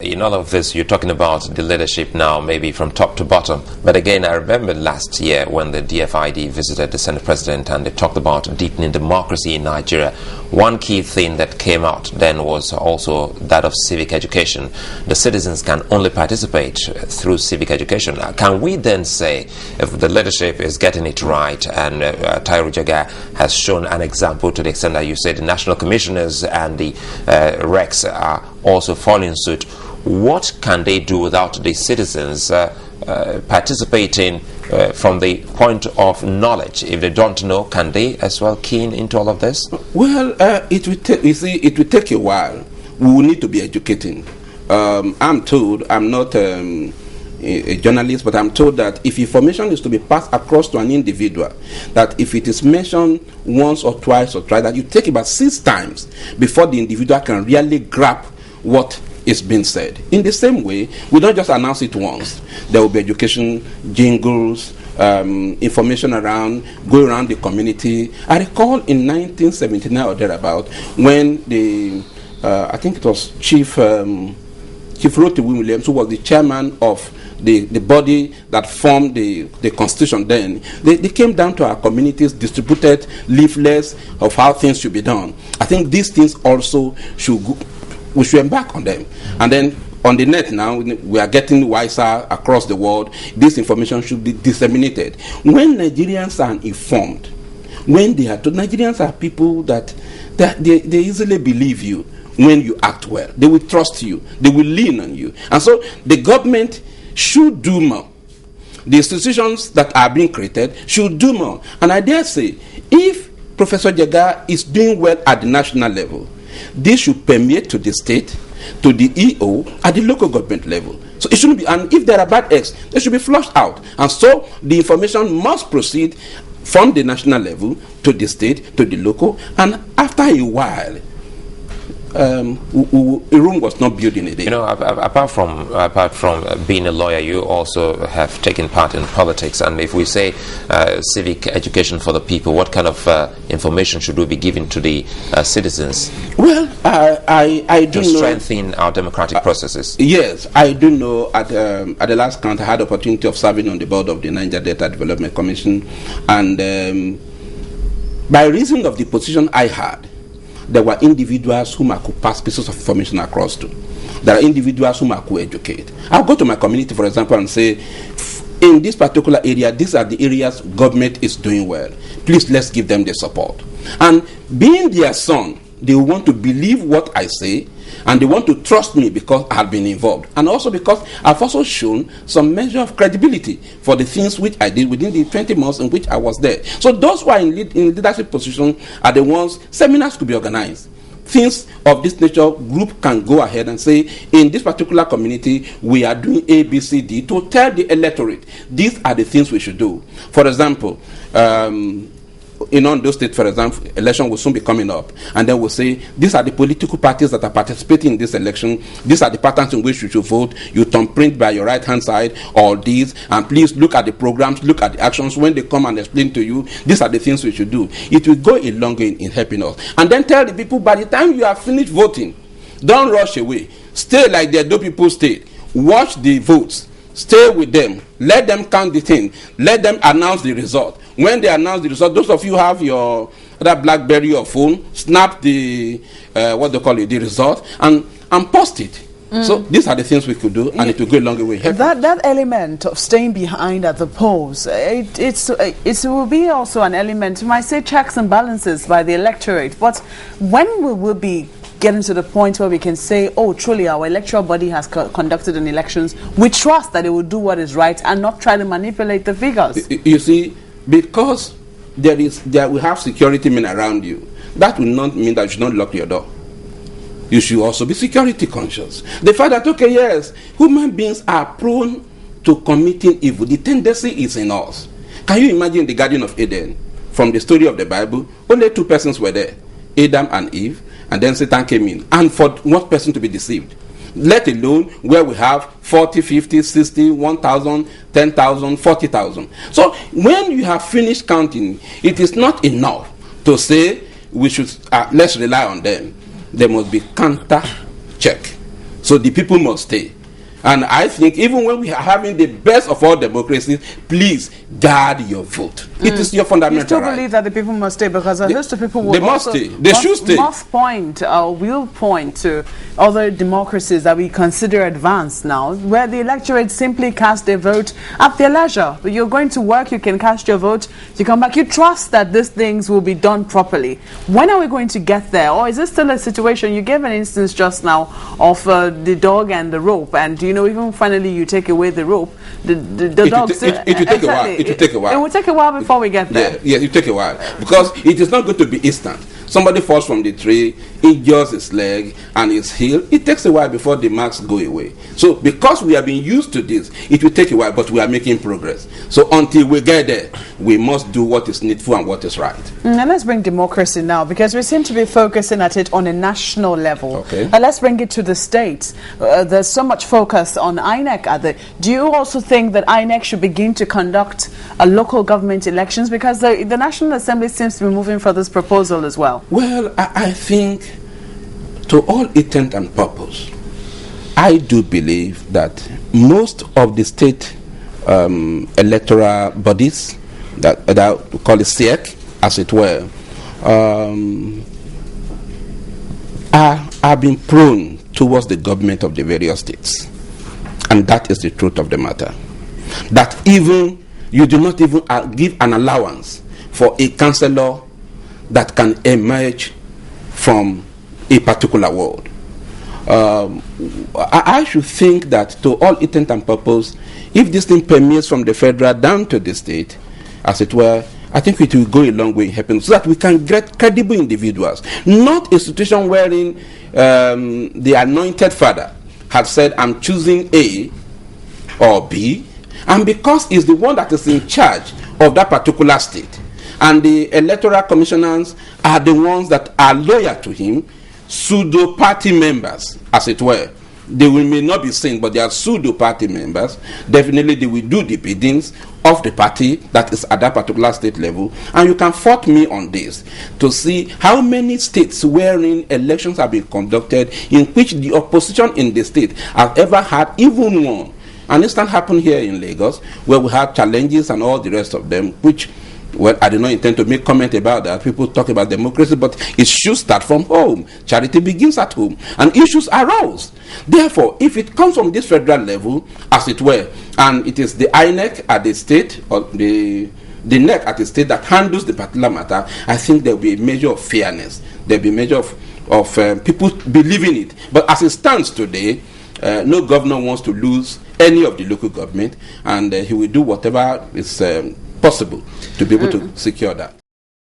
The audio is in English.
In all of this, you're talking about the leadership now, maybe from top to bottom. But again, I remember last year when the DFID visited the Senate President and they talked about deepening democracy in Nigeria. One key thing that came out then was also that of civic education. The citizens can only participate through civic education. Can we then say, if the leadership is getting it right, and Tairu Jaga has shown an example to the extent that you say the national commissioners and the RECs are also following suit, what can they do without the citizens participating from the point of knowledge? If they don't know, can they as well keen into all of this? Well, it will take a while. We will need to be educating. I'm told, I'm not a journalist, but I'm told that if information is to be passed across to an individual, that if it is mentioned once or twice or thrice, that you take about 6 times before the individual can really grab what is being said. In the same way, we don't just announce it once. There will be education, jingles, information around, go around the community. I recall in 1979 or thereabout, when the, I think it was Chief Roti Williams, who was the chairman of the body that formed the constitution then, they came down to our communities, distributed leaflets of how things should be done. I think these things also we should embark on them. And then on the net now, we are getting wiser across the world. This information should be disseminated. When Nigerians are informed, when they are told, Nigerians are people that they easily believe you when you act well. They will trust you. They will lean on you. And so the government should do more. The institutions that are being created should do more. And I dare say, if Professor Jaga is doing well at the national level, this should permeate to the state, to the EO, at the local government level. So it shouldn't be, and if there are bad eggs, they should be flushed out. And so the information must proceed from the national level to the state, to the local, and after a while, a room was not built in a day. You know, apart from being a lawyer, you also have taken part in politics. And if we say civic education for the people, what kind of information should we be giving to the citizens? Well, I do to strengthen our democratic processes. Yes, I do know. At the last count, I had the opportunity of serving on the board of the Niger Delta Development Commission, and by reason of the position I had, there were individuals whom I could pass pieces of information across to. There are individuals whom I could educate. I'll go to my community, for example, and say, in this particular area, these are the areas government is doing well. Please, let's give them the support. And being their son, they want to believe what I say, and they want to trust me because I have been involved. And also because I've also shown some measure of credibility for the things which I did within the 20 months in which I was there. So those who are in leadership position are the ones, seminars could be organized. Things of this nature, group can go ahead and say, in this particular community, we are doing A, B, C, D, to tell the electorate, these are the things we should do. For example, in Ondo State, for example, election will soon be coming up, and then we'll say, these are the political parties that are participating in this election, these are the patterns in which you should vote, you thumbprint by your right hand side, all these, and please look at the programs, look at the actions. When they come and explain to you, these are the things we should do. It will go a long way in helping us. And then tell the people, by the time you have finished voting, don't rush away. Stay like the Edo people stayed. Watch the votes. Stay with them. Let them count the thing. Let them announce the result. When they announce the result, those of you who have your other BlackBerry or phone, snap the the result, and post it. So these are the things we could do, and it will go a long way. That element of staying behind at the polls, it will be also an element. You might say checks and balances by the electorate, but when will we be getting to the point where we can say, oh, truly our electoral body has conducted an elections, we trust that it will do what is right and not try to manipulate the figures? You see, because we have security men around you, that will not mean that you should not lock your door. You should also be security conscious. The fact that, okay, yes, human beings are prone to committing evil. The tendency is in us. Can you imagine the Garden of Eden? From the story of the Bible, only 2 persons were there, Adam and Eve, and then Satan came in. And for one person to be deceived, let alone where we have 40, 50, 60, 1,000, 10,000, 40,000. So when you have finished counting, it is not enough to say we should let's rely on them. There must be counter check. So the people must stay. And I think even when we are having the best of all democracies, please guard your vote. It is your fundamental right. You still believe that the people must stay, because a host of people will they must stay. They should stay. Will point to other democracies that we consider advanced now, where the electorate simply cast their vote at their leisure. You're going to work, you can cast your vote, you come back, you trust that these things will be done properly. When are we going to get there? Or is this still a situation? You gave an instance just now of the dog and the rope, and even finally you take away the rope, the dog. It will take a while. It will take a while. It will take a while before we get there. Yeah, it will take a while, because it is not going to be instant. Somebody falls from the tree, injures his leg and his heel. It takes a while before the marks go away. So because we have been used to this, it will take a while, but we are making progress. So until we get there, we must do what is needful and what is right. And let's bring democracy now, because we seem to be focusing at it on a national level. Okay. Let's bring it to the states. There's so much focus on INEC. Do you also think that INEC should begin to conduct local government elections? Because the National Assembly seems to be moving for this proposal as well. Well, I think, to all intent and purpose, I do believe that most of the state electoral bodies, that we call it SEC, as it were, are being prone towards the government of the various states. And that is the truth of the matter. That even you do not even give an allowance for a councillor that can emerge from a particular ward. I should think that, to all intent and purpose, if this thing permeates from the federal down to the state, as it were, I think it will go a long way in helping, so that we can get credible individuals, not a situation wherein the anointed father has said, I'm choosing A or B, and because he's the one that is in charge of that particular state, and the electoral commissioners are the ones that are loyal to him, pseudo-party members, as it were. They may not be seen, but they are pseudo-party members. Definitely they will do the biddings of the party that is at that particular state level. And you can fault me on this to see how many states wherein elections have been conducted in which the opposition in the state have ever had even one. An instance happened here in Lagos, where we had challenges and all the rest of them, which, well, I do not intend to make comment about that. People talk about democracy, but it should start from home. Charity begins at home, and issues arose. Therefore, if it comes from this federal level, as it were, and it is the INEC at the state, or the NEC at the state that handles the particular matter, I think there will be a measure of fairness. There will be a measure of people believing it. But as it stands today, no governor wants to lose any of the local government, and he will do whatever is possible to be able to secure that.